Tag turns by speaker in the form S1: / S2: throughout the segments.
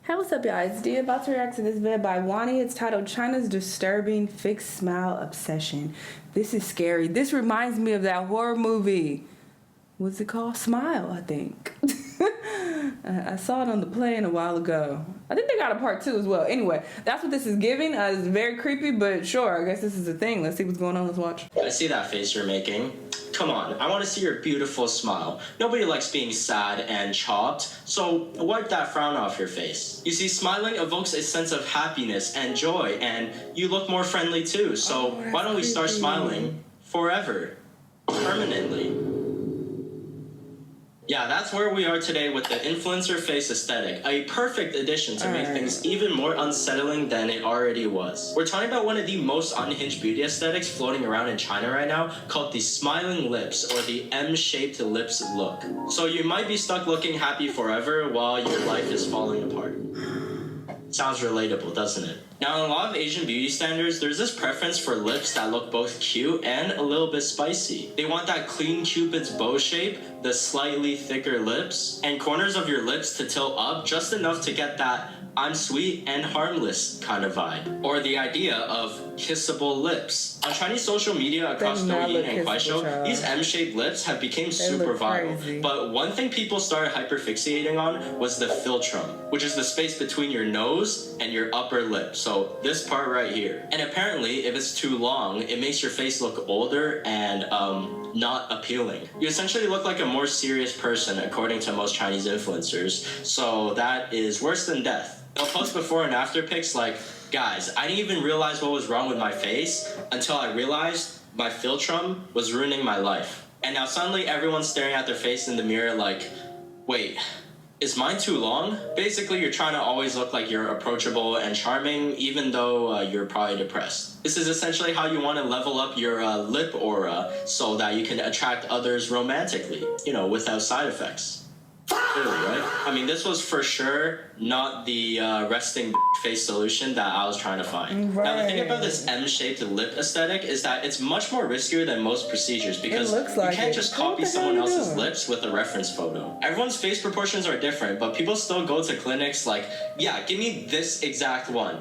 S1: Hey, what's up, y'all? It's Dia about to react to this vid by Wani. It's titled China's Disturbing Fixed Smile Obsession. This is scary. This reminds me of that horror movie. What's it called? Smile, I think. I saw it on the plane a while ago. I think they got a part 2 as well. Anyway, that's what this is giving. It's very creepy, but sure, I guess this is a thing. Let's see what's going on. Let's watch.
S2: I see that face you're making. Come on, I want to see your beautiful smile. Nobody likes being sad and chopped, so wipe that frown off your face. You see, smiling evokes a sense of happiness and joy, and you look more friendly too, so why don't we start smiling forever, permanently? Yeah, that's where we are today with the influencer face aesthetic, a perfect addition to make things even more unsettling than it already was. We're talking about one of the most unhinged beauty aesthetics floating around in China right now, called the smiling lips, or the M-shaped lips look. So you might be stuck looking happy forever while your life is falling apart. Sounds relatable, doesn't it? Now, in a lot of Asian beauty standards, there's this preference for lips that look both cute and a little bit spicy. They want that clean Cupid's bow shape, the slightly thicker lips, and corners of your lips to tilt up just enough to get that I'm sweet and harmless kind of vibe. Or the idea of kissable lips. On Chinese social media across Douyin and Kuaishou, these M-shaped lips have become super viral. But one thing people started hyperfixating on was the filtrum, which is the space between your nose and your upper lip. So this part right here. And apparently, if it's too long, it makes your face look older and not appealing. You essentially look like a more serious person according to most Chinese influencers. So that is worse than death. They'll post before and after pics like, guys, I didn't even realize what was wrong with my face until I realized my filtrum was ruining my life. And now suddenly everyone's staring at their face in the mirror like, wait, is mine too long? Basically, you're trying to always look like you're approachable and charming, even though you're probably depressed. This is essentially how you want to level up your lip aura so that you can attract others romantically, you know, without side effects. Clearly, right? I mean, this was for sure not the resting face solution that I was trying to find. Now, the thing about this M-shaped lip aesthetic is that it's much more riskier than most procedures because you can't just copy someone else's lips with a reference photo. Everyone's face proportions are different, but people still go to clinics like, yeah, give me this exact one.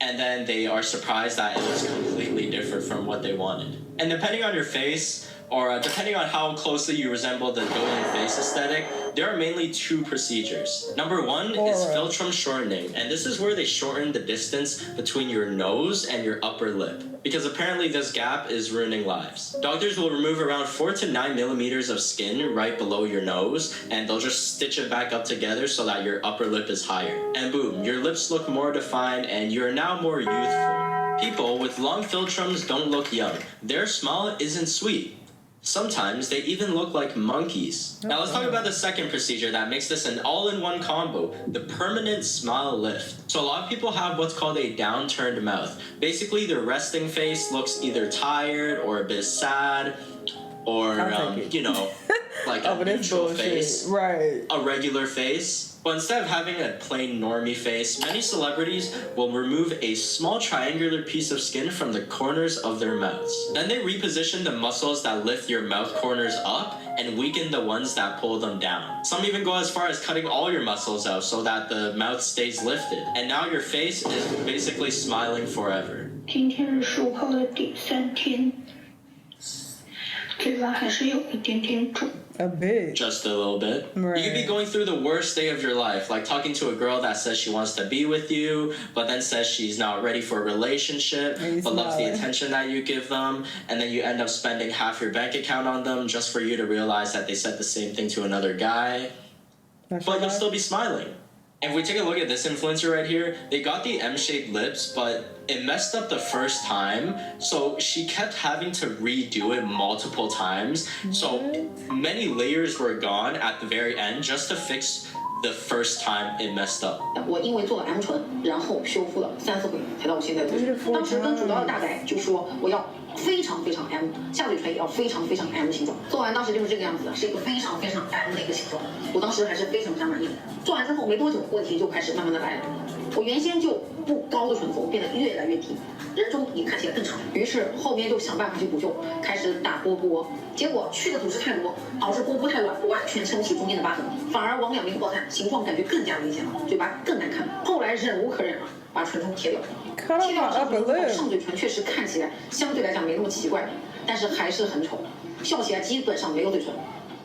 S2: And then they are surprised that it was completely different from what they wanted. And depending on your face, or depending on how closely you resemble the Douyin face aesthetic, there are mainly 2 procedures. Number 1 is filtrum shortening, and this is where they shorten the distance between your nose and your upper lip, because apparently this gap is ruining lives. Doctors will remove around 4 to 9 millimeters of skin right below your nose, and they'll just stitch it back up together so that your upper lip is higher. And boom, your lips look more defined and you're now more youthful. People with long filtrums don't look young. Their smile isn't sweet. Sometimes they even look like monkeys. Now let's talk about the second procedure that makes this an all-in-one combo, the permanent smile lift. So a lot of people have what's called a downturned mouth. Basically, their resting face looks either tired or a bit sad, or you know, like a neutral face, a regular face. But instead of having a plain normie face, many celebrities will remove a small triangular piece of skin from the corners of their mouths. Then they reposition the muscles that lift your mouth corners up and weaken the ones that pull them down. Some even go as far as cutting all your muscles out so that the mouth stays lifted. And now your face is basically smiling forever.
S3: 今天是术后的第3天，嘴巴还是有一点点肿。
S1: A bit.
S2: Just a little bit. You could be going through the worst day of your life, like talking to a girl that says she wants to be with you, but then says she's not ready for a relationship, but loves the attention that you give them, and then you end up spending half your bank account on them just for you to realize that they said the same thing to another guy. But you'll still be smiling. If we take a look at this influencer right here, they got the M-shaped lips, but it messed up the first time, so she kept having to redo it multiple times. So many layers were gone at the very end just to fix the first time it messed up.
S4: 我因为做了 M 唇，然后修复了3、4回才到我现在的位置。当时跟主刀的大概就说我要非常非常 M， 下嘴唇也要非常非常 M 的形状。做完当时就是这个样子的，是一个非常非常 M 的一个形状。我当时还是非常非常满意的。做完之后没多久，问题就开始慢慢的来了。我原先就不高的唇峰变得越来越低，人中也看起来更长。于是后面就想办法去补救，开始打波波。结果去的组织太多，导致波波太软，完全撑不起中间的疤痕，反而往两边爆散，形状感觉更加明显了，嘴巴更难看。后来忍无可忍了，把唇峰贴掉。
S1: Cut
S4: 贴
S1: off
S4: 掉
S1: my
S4: 上
S1: upper
S4: 唇峰后，
S1: lip.
S4: 上嘴唇确实看起来相对来讲没那么奇怪，但是还是很丑，笑起来基本上没有嘴唇，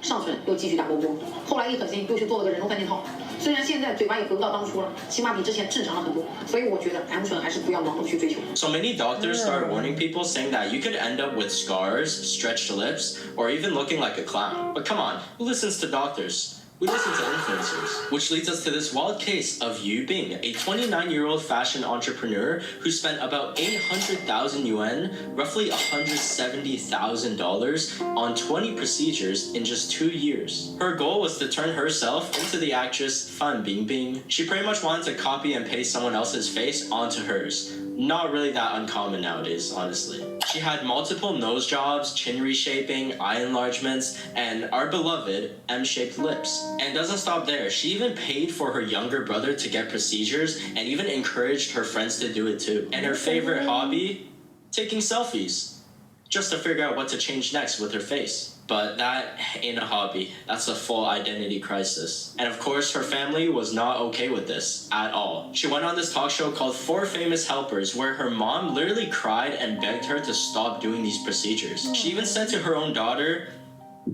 S4: 上唇又继续打波波。后来一狠心又去做了个人中三件套，虽然现在嘴巴也回不到当初了，起码比之前正常了很多。所以我觉得 M 唇还是不要盲目去追求。
S2: So many doctors start warning people, saying that you could end up with scars, stretched lips, or even looking like a clown. But come on, who listens to doctors? We listen to influencers. Which leads us to this wild case of Yu Bing, a 29-year-old fashion entrepreneur who spent about 800,000 yuan, roughly $170,000, on 20 procedures in just 2 years. Her goal was to turn herself into the actress Fan Bingbing. She pretty much wanted to copy and paste someone else's face onto hers. Not really that uncommon nowadays, honestly. She had multiple nose jobs, chin reshaping, eye enlargements, and our beloved M-shaped lips. And doesn't stop there. She even paid for her younger brother to get procedures and even encouraged her friends to do it too. And her favorite hobby? Taking selfies. Just to figure out what to change next with her face. But that ain't a hobby. That's a full identity crisis. And of course, her family was not okay with this at all. She went on this talk show called Four Famous Helpers, where her mom literally cried and begged her to stop doing these procedures. She even said to her own daughter,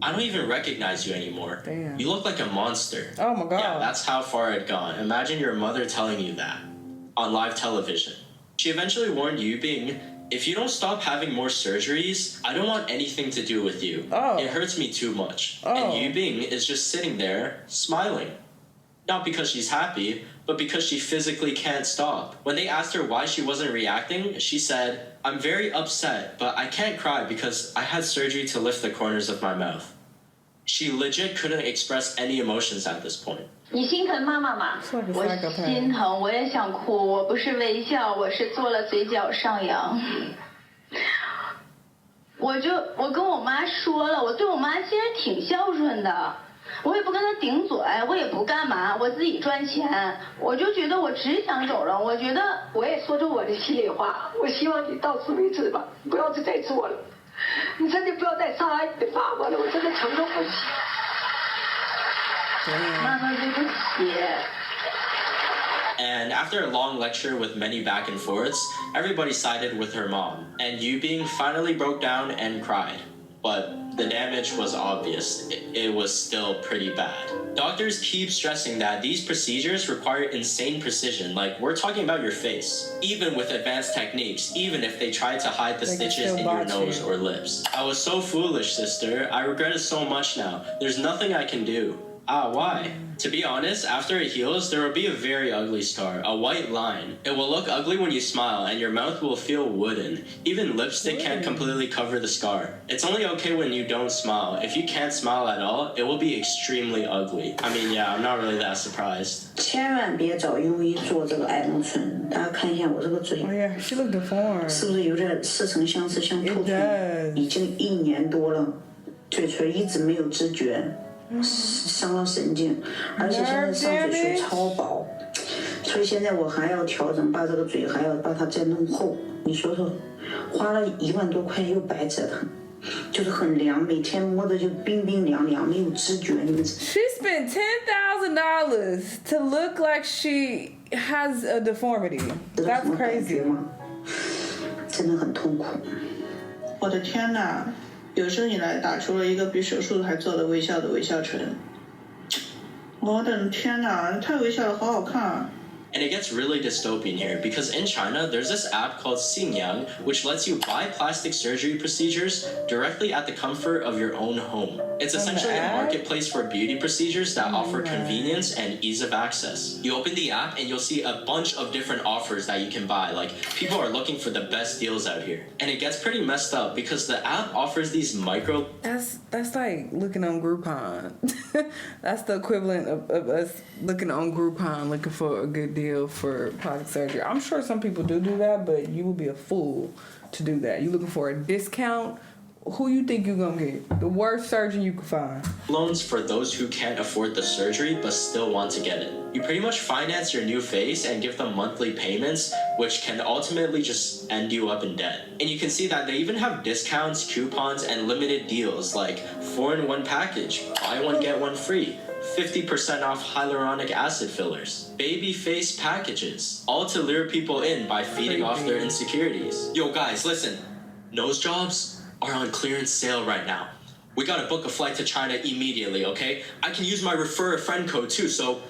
S2: I don't even recognize you anymore.
S1: Damn.
S2: You look like a monster.
S1: Oh my God.
S2: Yeah, that's how far it gone. Imagine your mother telling you that on live television. She eventually warned Yu Bing, if you don't stop having more surgeries, I don't want anything to do with you.
S1: Oh.
S2: It hurts me too much.
S1: Oh.
S2: And Yu Bing is just sitting there, smiling. Not because she's happy, but because she physically can't stop. When they asked her why she wasn't reacting, she said, I'm very upset, but I can't cry because I had surgery to lift the corners of my mouth. She legit couldn't express any emotions at this point.
S5: 你心疼妈妈吗？我心疼，我也想哭。我不是微笑，我是做了嘴角上扬。我跟我妈说了，我对我妈其实挺孝顺的，我也不跟她顶嘴，我也不干嘛，我自己赚钱。我就觉得我只想走了，我觉得我也说出我的心里话，我希望你到此为止吧，不要再做了，你真的不要再伤害你的爸爸了，我真的承受不起。妈妈对不起。
S2: And after a long lecture with many back and forths, everybody sided with her mom, and Yu Bing finally broke down and cried. But the damage was obvious. It was still pretty bad. Doctors keep stressing that these procedures require insane precision, like we're talking about your face. Even with advanced techniques, even if they try to hide the stitches in your nose or lips. I was so foolish, sister. I regret it so much now. There's nothing I can do. Why? To be honest, after it heals, there will be a very ugly scar, a white line. It will look ugly when you smile, and your mouth will feel wooden. Even lipstick can't completely cover the scar. It's only okay when you don't smile. If you can't smile at all, it will be extremely ugly. I mean, yeah, I'm not really that surprised.
S6: 千万别找庸医做这个爱慕唇，大家看一下我这个嘴，
S1: Oh yeah, she looked deformed.
S6: 是不是有点似曾相识，像兔
S1: It
S6: 唇？
S1: does.
S6: 已经1年多了，嘴唇一直没有知觉。 伤了神经，而且现在上嘴唇超薄，所以现在我还要调整，把这个嘴还要把它再弄厚。你说说，花了1万多块又白折腾，就是很凉，每天摸着就冰冰凉凉，没有知觉。你们
S1: She spent $10,000 to look like she has a deformity.
S6: 知道
S1: That's
S6: 什么感觉
S1: crazy.
S6: 吗？真的很痛苦。
S7: 我的天哪！ 有生以来打出了一个比手术还做的微笑的微笑唇，我的天哪，太微笑了，好好看啊！
S2: And it gets really dystopian here because in China, there's this app called Xingyang, which lets you buy plastic surgery procedures directly at the comfort of your own home. It's essentially a marketplace for beauty procedures that offer convenience and ease of access. You open the app and you'll see a bunch of different offers that you can buy. Like, people are looking for the best deals out here. And it gets pretty messed up because the app offers these micro...
S1: That's like looking on Groupon. That's the equivalent of us looking on Groupon looking for a good deal for plastic surgery. I'm sure some people do that, but you will be a fool to do that. You looking for a discount? Who you think you're gonna get? The worst surgeon you can find.
S2: Loans for those who can't afford the surgery but still want to get it. You pretty much finance your new face and give them monthly payments, which can ultimately just end you up in debt. And you can see that they even have discounts, coupons, and limited deals like 4-in-1 package, buy one get one free, 50% off hyaluronic acid fillers, baby face packages, all to lure people in by feeding off their insecurities. Yo guys, listen, nose jobs are on clearance sale right now. We gotta book a flight to China immediately, okay? I can use my refer a friend code too, so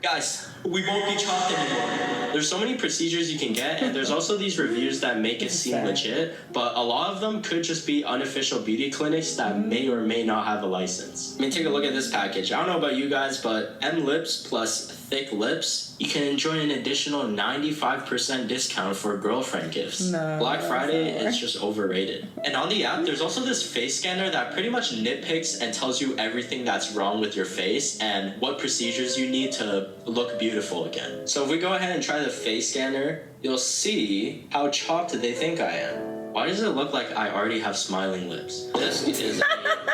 S2: guys, we won't be chopped anymore. There's so many procedures you can get, and there's also these reviews that make it seem legit, but a lot of them could just be unofficial beauty clinics that may or may not have a license. I mean, take a look at this package. I don't know about you guys, but M lips plus thick lips, you can enjoy an additional 95% discount for girlfriend gifts.
S1: No,
S2: Black Friday is just overrated. And on the app, there's also this face scanner that pretty much nitpicks and tells you everything that's wrong with your face and what procedures you need to look beautiful again. So if we go ahead and try the face scanner, you'll see how chopped they think I am. Why does it look like I already have smiling lips? This is a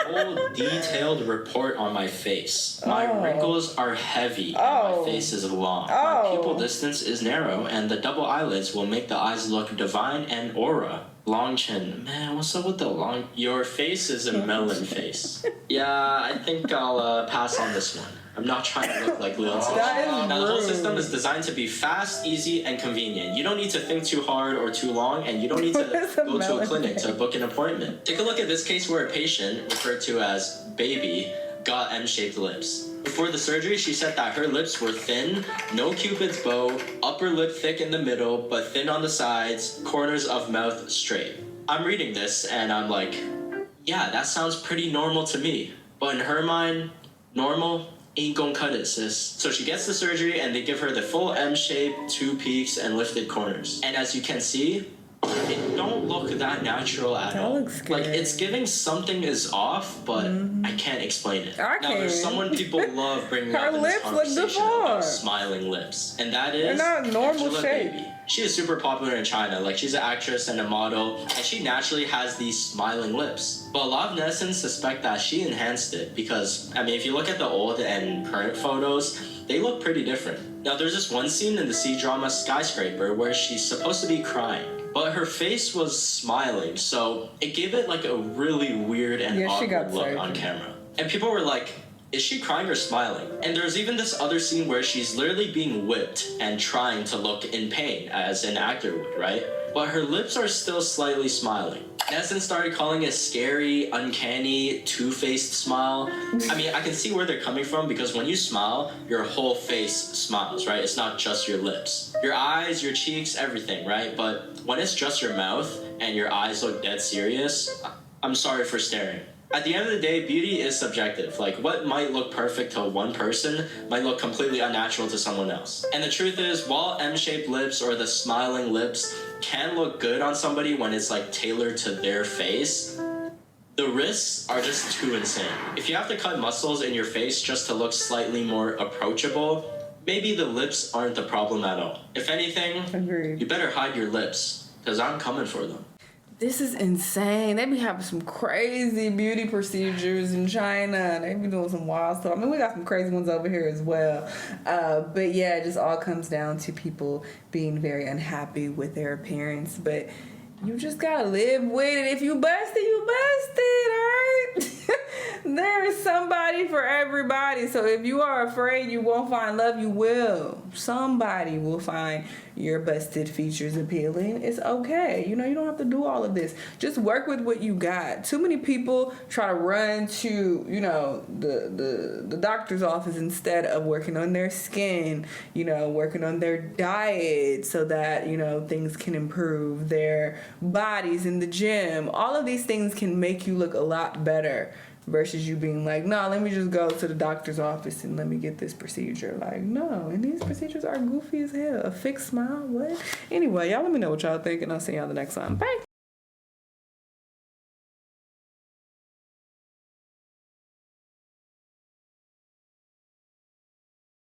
S2: whole detailed report on my face. My wrinkles are heavy and my face is long. My pupil distance is narrow and the double eyelids will make the eyes look divine and aura. Long chin. Man, what's up with the long... Your face is a melon face. Yeah, I think I'll pass on this one. I'm not trying to look like Lil T. Now, the whole system is designed to be fast, easy, and convenient. You don't need to think too hard or too long, and you don't need to go to a clinic to book an appointment. Take a look at this case where a patient, referred to as Baby, got M-shaped lips. Before the surgery, she said that her lips were thin, no cupid's bow, upper lip thick in the middle, but thin on the sides, corners of mouth straight. I'm reading this, and I'm like, yeah, that sounds pretty normal to me. But in her mind, normal ain't gonna cut it, sis. So she gets the surgery and they give her the full M shape, 2 peaks, and lifted corners. And as you can see, it don't look that natural at all.
S1: Looks scary.
S2: Like, it's giving something is off, but I can't explain it.
S1: I
S2: Now, there's
S1: can.
S2: someone people love bringing up in this
S1: lips look
S2: conversation about
S1: deformed.
S2: smiling lips. And that is
S1: They're not normal
S2: Angela
S1: shape.
S2: Baby. She is super popular in China. Like, she's an actress and a model, and she naturally has these smiling lips. But a lot of netizens suspect that she enhanced it because, I mean, if you look at the old and current photos, they look pretty different. Now, there's this one scene in the C-drama Skyscraper where she's supposed to be crying, but her face was smiling, so it gave it like a really weird and awkward look on camera. And people were like, is she crying or smiling? And there's even this other scene where she's literally being whipped and trying to look in pain, as an actor would, right? But her lips are still slightly smiling. Netizens started calling it scary, uncanny, two-faced smile. I mean, I can see where they're coming from because when you smile, your whole face smiles, right? It's not just your lips. Your eyes, your cheeks, everything, right? But when it's just your mouth and your eyes look dead serious, I'm sorry for staring. At the end of the day, beauty is subjective. Like, what might look perfect to one person might look completely unnatural to someone else. And the truth is, while M-shaped lips or the smiling lips can look good on somebody when it's like tailored to their face, the risks are just too insane. If you have to cut muscles in your face just to look slightly more approachable, maybe the lips aren't the problem at all. If anything, you better hide your lips, because I'm coming for them.
S1: This is insane. They be having some crazy beauty procedures in China. They be doing some wild stuff. I mean, we got some crazy ones over here as well. But yeah, it just all comes down to people being very unhappy with their appearance. But you just gotta live with it. If you busted, you busted, alright? There is somebody for everybody. So if you are afraid you won't find love, you will. Somebody will find your busted features appealing. It's okay. You know, you don't have to do all of this. Just work with what you got. Too many people try to run to, you know, the doctor's office instead of working on their skin, you know, working on their diet so that, you know, things can improve, their bodies in the gym. All of these things can make you look a lot better versus you being like, no, let me just go to the doctor's office and let me get this procedure. Like, no, and these procedures are goofy as hell. A fixed smile, what? Anyway, y'all let me know what y'all think, and I'll see y'all the next time. Bye.